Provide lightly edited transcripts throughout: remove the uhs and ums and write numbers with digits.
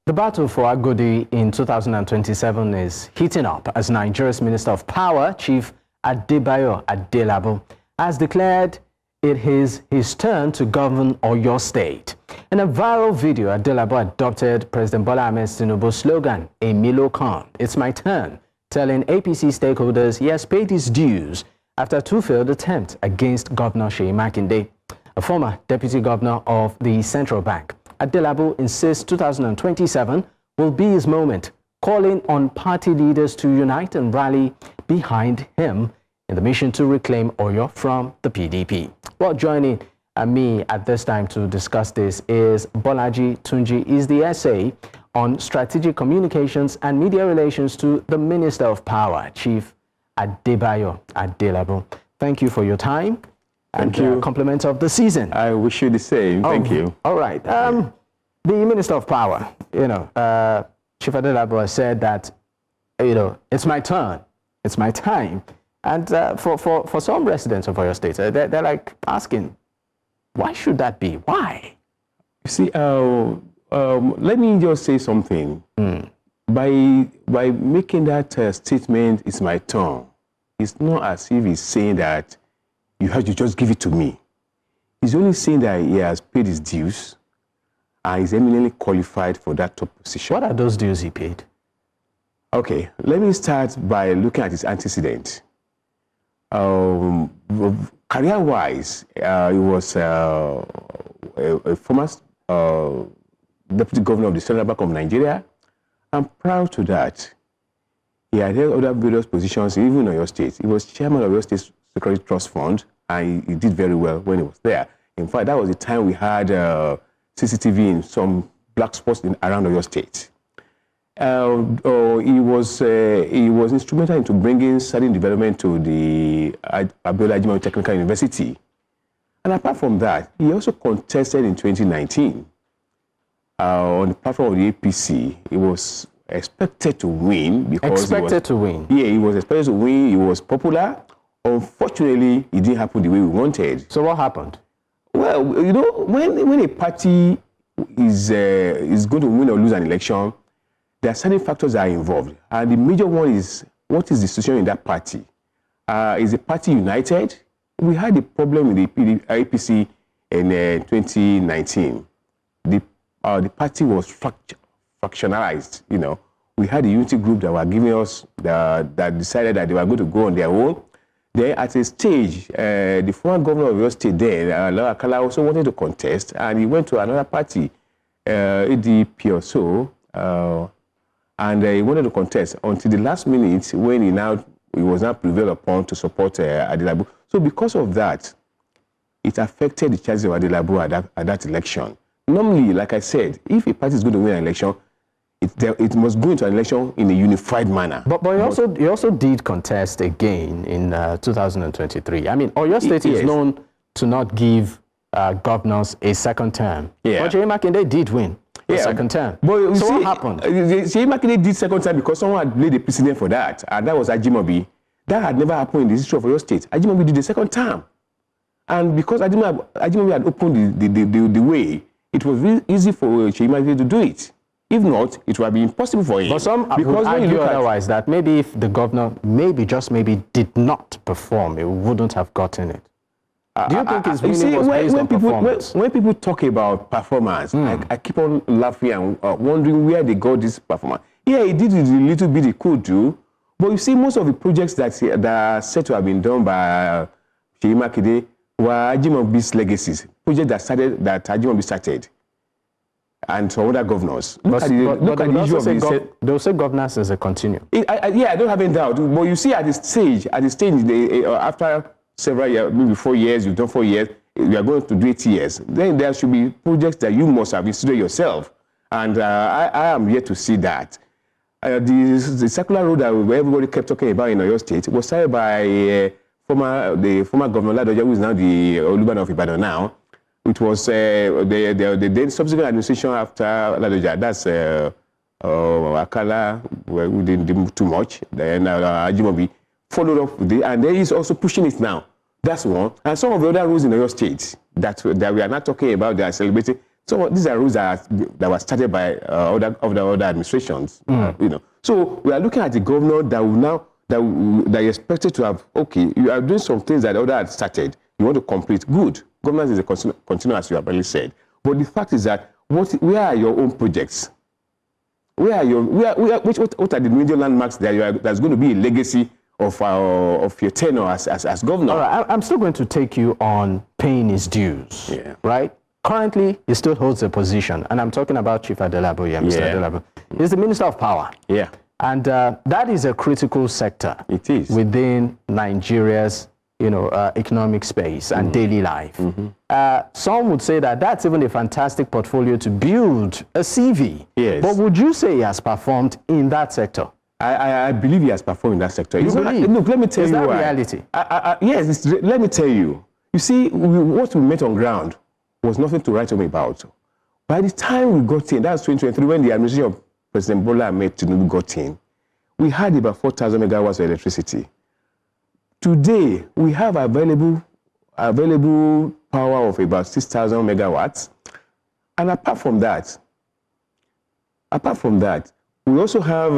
The battle for Agodi in 2027 is heating up as Nigeria's Minister of Power, Chief Adebayo Adelabu, has declared it is his turn to govern Oyo State. In a viral video, Adelabu adopted President Bola Tinubu's slogan, "Emilo Khan, it's my turn," telling APC stakeholders he has paid his dues after two failed attempts against Governor Seyi Makinde, a former deputy governor of the central bank. Adelabu insists 2027 will be his moment, calling on party leaders to unite and rally behind him in the mission to reclaim Oyo from the PDP. Well, joining me at this time to discuss this is Bolaji Tunji. Is the essay on strategic communications and media relations to the Minister of Power, Chief Adebayo Adelabu. Thank you for your time. Thank you. Compliments of the season. I wish you the same. Thank you. All right. The Minister of Power, Chief Adelabu said that, it's my turn, it's my time. And for some residents of Oyo State, they're like asking, why should that be? Why? You see, let me just say something. By making that statement, it's my turn, it's not as if he's saying that you have to just give it to me. He's only saying that he has paid his dues and is eminently qualified for that top position. What are those dues he paid? Okay, let me start by looking at his antecedent. Career-wise, he was a former deputy governor of the Central Bank of Nigeria, and prior to that, he had held other various positions, even in Oyo State. He was chairman of Oyo State Security Trust Fund, and he did very well when he was there. In fact, that was the time we had CCTV in some black spots around Oyo State. He was instrumental into bringing certain development to the Adebayo Technical University. And apart from that, he also contested in 2019 on the platform of the APC. He was expected to win because he was expected to win. He was popular. Unfortunately, it didn't happen the way we wanted. So what happened? Well, when a party is going to win or lose an election, there are certain factors that are involved. And the major one is, what is the situation in that party? Is the party united? We had a problem with the APC in 2019. The party was fractionalized, We had a unity group that were giving us, that decided that they were going to go on their own. Then at a stage, the former governor of Oyo State then, Akala, also wanted to contest, and he went to another party, ADP or so, and he wanted to contest until the last minute when he was now prevailed upon to support Adelabu. So because of that, it affected the chances of Adelabu at that election. Normally, like I said, if a party is going to win an election, it must go into an election in a unified manner. But he also did contest again in 2023. I mean, Oyo State is known to not give governors a second term. Yeah. But Seyi Makinde did win a second term. But so what happened? Seyi Makinde did second term because someone had laid a precedent for that, and that was Ajimobi. That had never happened in the history of Oyo State. Ajimobi did the second term. And because Ajimobi had opened the way, it was really easy for Seyi Makinde to do it. If not, it would be impossible for him. But some would argue otherwise, that maybe if the governor just maybe did not perform, he wouldn't have gotten it. Do you think his winning was based on performance? When people talk about performance, I keep on laughing and wondering where they got this performance. Yeah, he did a little bit he could do, but you see, most of the projects that are said to have been done by Seyi Makinde were Ajimobi's legacies, projects that Ajimobi started. And some other governors. They'll say governance is a continuum. I don't have any doubt. But you see, at the stage, after several years, maybe 4 years, you've done 4 years, you are going to do 8 years. Then there should be projects that you must have instituted yourself. And I am yet to see that. The circular road that everybody kept talking about in Oyo State was started by the former governor, Ladoja, who is now the Oluban of Ibadan now. It was the subsequent administration after Ladoja, that's Akala, who didn't do too much, then Ajimobi followed up with it, and then he's also pushing it now. That's one. And some of the other rules in Oyo State that we are not talking about, they are celebrating. So these are rules that were started by other administrations. You know, so we are looking at the governor that will now that are expected to have. Okay, you are doing some things that other had started. You want to complete. Good. Governance is a continuous, you have already said. But the fact is that where are your own projects? Where are your what are the major landmarks that that's going to be a legacy of your tenure as governor? All right, I'm still going to take you on paying his dues. Yeah. Right. Currently, he still holds a position, and I'm talking about Chief Adelabu. Yeah, Mr. Adelabu. He's the Minister of Power. Yeah. And that is a critical sector. It is within Nigeria's, economic space and daily life. Some would say that that's even a fantastic portfolio to build a CV. Yes. But would you say he has performed in that sector? I believe he has performed in that sector. Look, let me tell you why. Is that reality? Yes, let me tell you. You see, what we met on ground was nothing to write home about. By the time we got in, that's 2023, when the administration of President Bola Tinubu got in, we had about 4,000 megawatts of electricity. Today, we have available power of about 6,000 megawatts. And apart from that, we also have...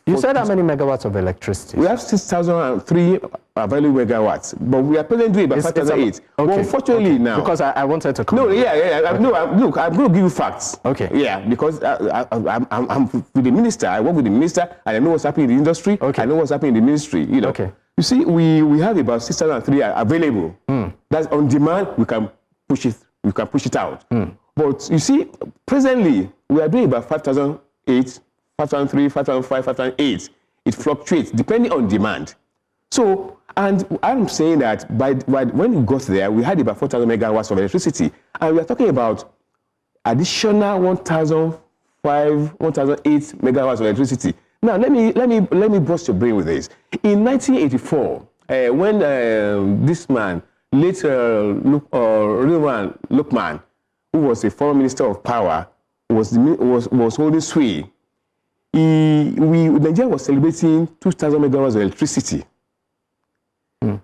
you said how many megawatts of electricity? We have 6,003 available megawatts, but we are presently about 5,008. Okay. Well, unfortunately now... Because I wanted to come... No, look, I'm going to give you facts. Okay. Yeah, because I'm with the minister. I work with the minister, and I know what's happening in the industry. Okay. I know what's happening in the ministry, Okay. You see, we have about 6,003 available. That's on demand. We can push it out. But you see, presently, we are doing about 5,008, 5,003, 5,005, 5,008. It fluctuates depending on demand. So, and I'm saying that when we got there, we had about 4,000 megawatts of electricity, and we are talking about additional 1,005, 1,008 megawatts of electricity. Now, let me bust your brain with this. In 1984, when this man, late Lukman, who was a former minister of power, was holding sway, Nigeria was celebrating 2,000 megawatts of electricity.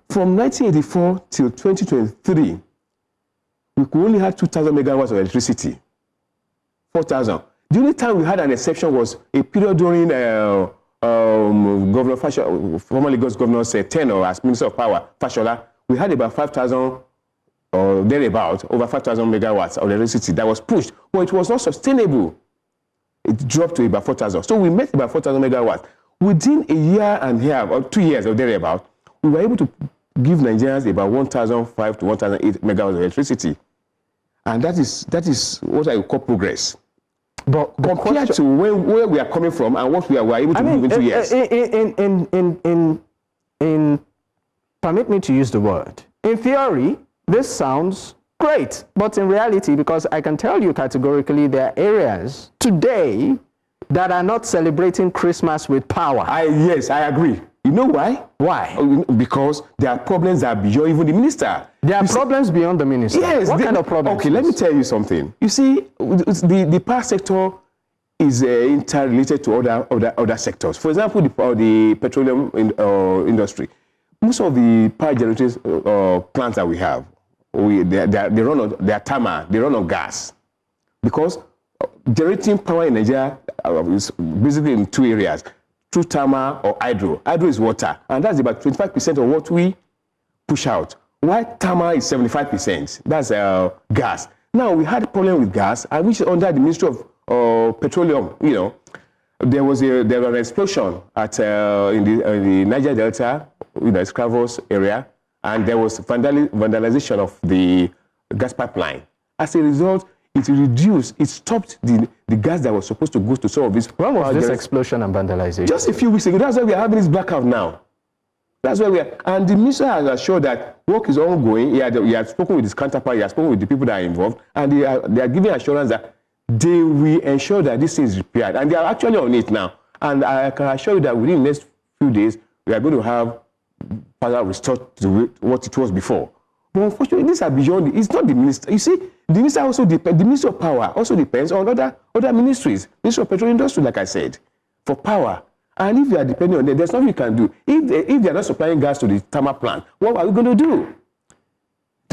From 1984 till 2023, we could only have 2,000 megawatts of electricity. 4,000. The only time we had an exception was a period during Governor Fashola, former Lagos Governor's tenure as Minister of Power, Fashola. We had about 5,000 or thereabout, over 5,000 megawatts of electricity that was pushed, but it was not sustainable. It dropped to about 4,000. So we met about 4,000 megawatts. Within a year and a half, or 2 years or thereabout, we were able to give Nigerians about 1,005 to 1,008 megawatts of electricity. And that is what I call progress. But compared to where we are coming from and what we are able to move in 2 years. Permit me to use the word. In theory, this sounds great, but in reality, because I can tell you categorically, there are areas today that are not celebrating Christmas with power. Yes, I agree. You know why? Why? Because there are problems that are beyond even the minister. There are problems beyond the minister? Yes. What kind of problems? Okay, let me tell you something. You see, the power sector is interrelated to other sectors. For example, the petroleum industry. Most of the power generators plants that we have, they are thermal, they run on gas. Because generating power in Nigeria is basically in two areas. Through thermal or hydro. Hydro is water, and that's about 25% of what we push out. While thermal is 75%. That's gas. Now, we had a problem with gas, and which is under the Ministry of Petroleum. There was an explosion at in the Niger Delta, Scravos area, and there was vandalization of the gas pipeline. As a result, it stopped the gas that was supposed to go to some of these. When was this explosion and vandalization? Just a few weeks ago. That's why we are having this blackout now. That's why we are. And the minister has assured that work is ongoing. He had spoken with his counterpart, he has spoken with the people that are involved, and they are giving assurance that they will ensure that this thing is repaired. And they are actually on it now. And I can assure you that within the next few days, we are going to have power restored to what it was before. But unfortunately, these are beyond. It's not the minister. You see, the minister also depends. The Ministry of Power also depends on other ministries. Ministry of Petroleum Industry, like I said, for power. And if you are depending on them, there's nothing you can do. If they are not supplying gas to the thermal plant, what are we going to do?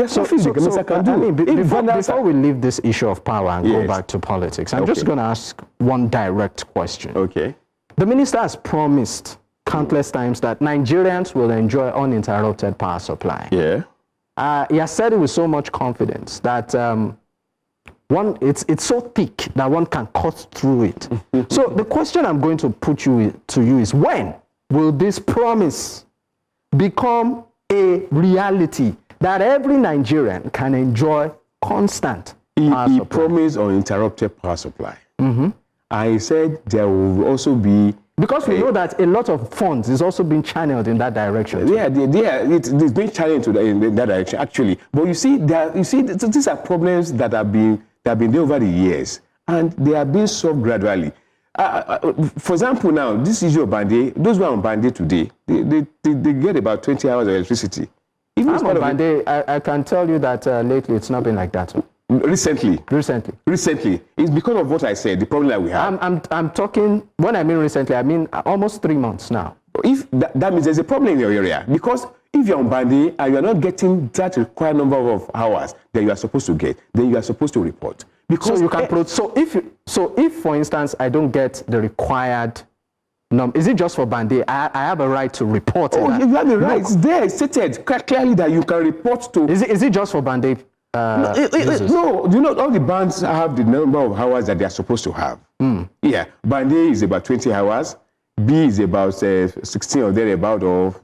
There's nothing the minister can do. I mean, before we leave this issue of power and go back to politics, I'm just going to ask one direct question. Okay. The minister has promised countless times that Nigerians will enjoy uninterrupted power supply. Yeah. He has said it with so much confidence that it's so thick that one can cut through it. So the question I'm going to put to you is, when will this promise become a reality that every Nigerian can enjoy constant power supply? He promised uninterrupted power supply. I said there will also be... Because we know that a lot of funds is also being channeled in that direction. Yeah, it's being channeled in that direction, actually. But you see, these are problems that have been there over the years, and they are being solved gradually. For example, now, this issue of Bande, those who are on Bande today, they get about 20 hours of electricity. Even I'm on Bande, I can tell you that lately it's not been like that. Recently, it's because of what I said, the problem that we have. I'm talking, when I mean recently, I mean almost 3 months now. If that means there's a problem in your area, because if you're on Bande and you're not getting that required number of hours that you are supposed to get, then you are supposed to report. Because so you can so if for instance I don't get the required number, is it just for Bande? I have a right to report. Oh, you have the right. It's there, it's stated clearly that you can report to. Is it just for Bande? No, you know, all the bands have the number of hours that they are supposed to have. Yeah, Bande is about 20 hours, B is about 16 or thereabout, or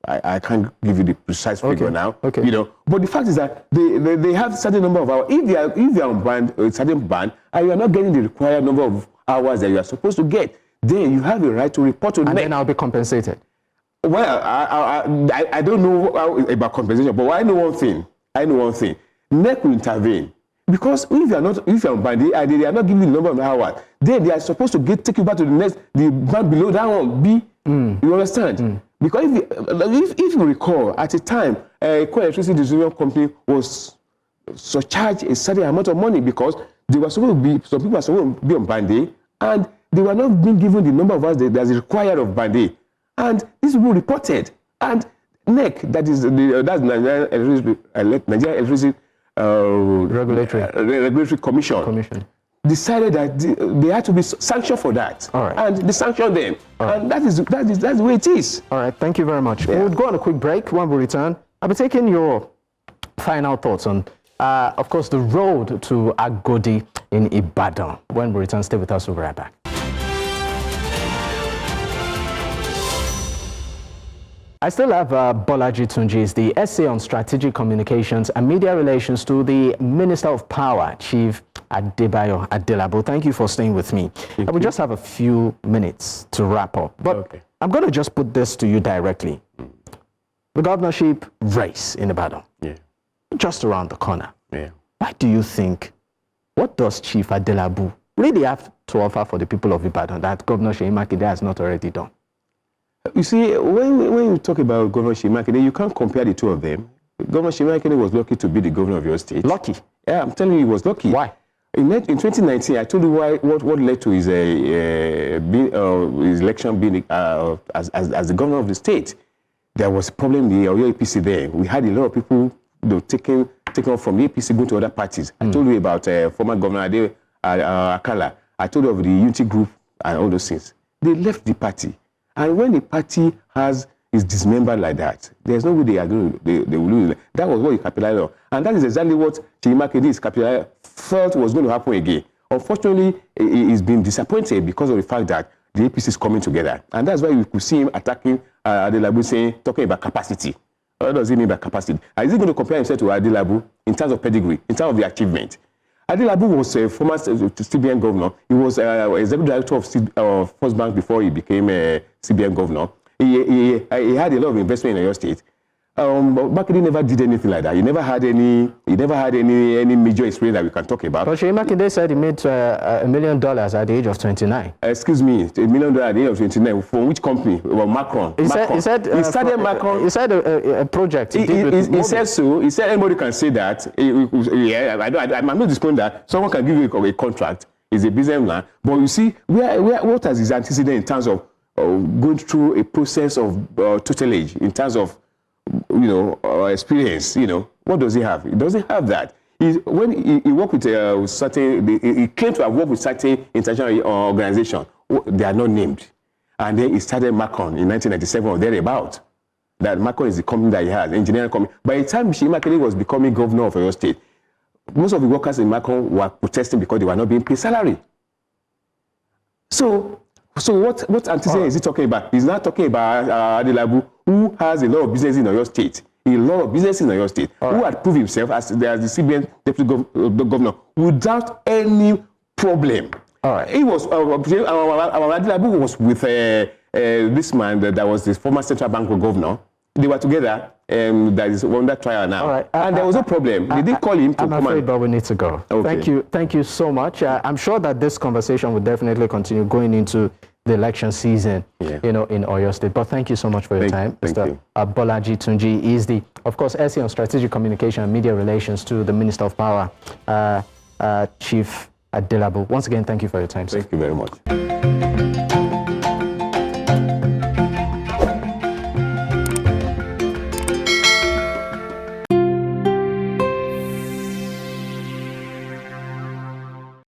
I can't give you the precise figure now. Okay. You know, but the fact is that they have a certain number of hours. If they are on band, a certain band, and you are not getting the required number of hours that you are supposed to get, then you have a right to report to NEC. And then I'll be compensated. Well, I don't know about compensation, but I know one thing. NEC will intervene, because if you're on Bande and they are not giving you the number of hours, then they are supposed to take you back to the band below that one, B. You understand? Because if you recall, at the time, electricity distribution company was surcharged a certain amount of money because they were supposed to be, some people were supposed to be on Bande, and they were not being given the number of hours that is required of Bande. And these people reported, and NEC, that's Nigeria Electricity Regulatory Commission decided that they had to be sanctioned for that. All right. And they sanctioned them. And that's the way it is. All right, thank you very much. We'll go on a quick break. When we return, I'll be taking your final thoughts on, of course, the road to Agodi in Ibadan. When we return, stay with us. We'll be right back. I still have Bolaji Tunji's, the essay on strategic communications and media relations to the Minister of Power, Chief Adebayo Adelabu. Thank you for staying with me. I will just have a few minutes to wrap up, but I'm going to just put this to you directly. The governorship race in Ibadan, just around the corner. Why do you think, what does Chief Adelabu really have to offer for the people of Ibadan that Governor Seyi Makinde has not already done? You see, when you talk about Governor Seyi Makinde, you can't compare the two of them. Governor Seyi Makinde was lucky to be the governor of your state. Lucky? Yeah, I'm telling you, he was lucky. Why? In 2019, I told you what led to his election being as the governor of the state. There was a problem in the Oyo APC there. We had a lot of people taken off from the APC going to other parties. I told you about former Governor Adebayo Adelabu. I told you of the unity group and all those things. They left the party. And when the party is dismembered like that, there's no way they will lose. That was what he capitalized on. And that is exactly what Seyi Makinde felt was going to happen again. Unfortunately, he's been disappointed because of the fact that the APC is coming together. And that's why we could see him attacking Adelabu, talking about capacity. What does he mean by capacity? Is he going to compare himself to Adelabu in terms of pedigree, in terms of the achievement? Adelabu was a former CBN governor. He was executive director of First Bank before he became a CBN governor. He had a lot of investment in Oyo State. But Makinde never did anything like that. He never had any major experience that we can talk about. But Seyi Makinde said he made $1 million at the age of 29. Excuse me, $1 million at the age of 29. From which company? Well, Macron. He said Macron. He said a project. He said so. He said anybody can say that. I'm not disputing that. Someone can give you a contract. It's a businessman. But you see, what has his antecedent in terms of going through a process of tutelage, in terms of experience, what does he have? He doesn't have that. When he worked with he claimed to have worked with certain international organizations. They are not named. And then he started Macron in 1997 or thereabout. That Macron is the company that he has, engineering company. By the time Seyi Makinde was becoming governor of Oyo State, most of the workers in Macron were protesting because they were not being paid salary. So what antecedent is he talking about? He's not talking about Adelabu, who has a lot of business in Oyo State. A lot of business in Oyo State, who had proved himself as the CBN deputy governor without any problem. All right. He was Adelabu was with this man that was the former central bank governor. They were together. That is under trial now. All right. And there was no problem. They did call him to come. I'm afraid, but we need to go. Okay. Thank you so much. I'm sure that this conversation will definitely continue going into the election season, in Oyo State. But thank you so much for your time. Mr. Bolaji Tunji is of course, SC on Strategic Communication and Media Relations to the Minister of Power, Chief Adelabu. Once again, thank you for your time, sir. Thank you very much.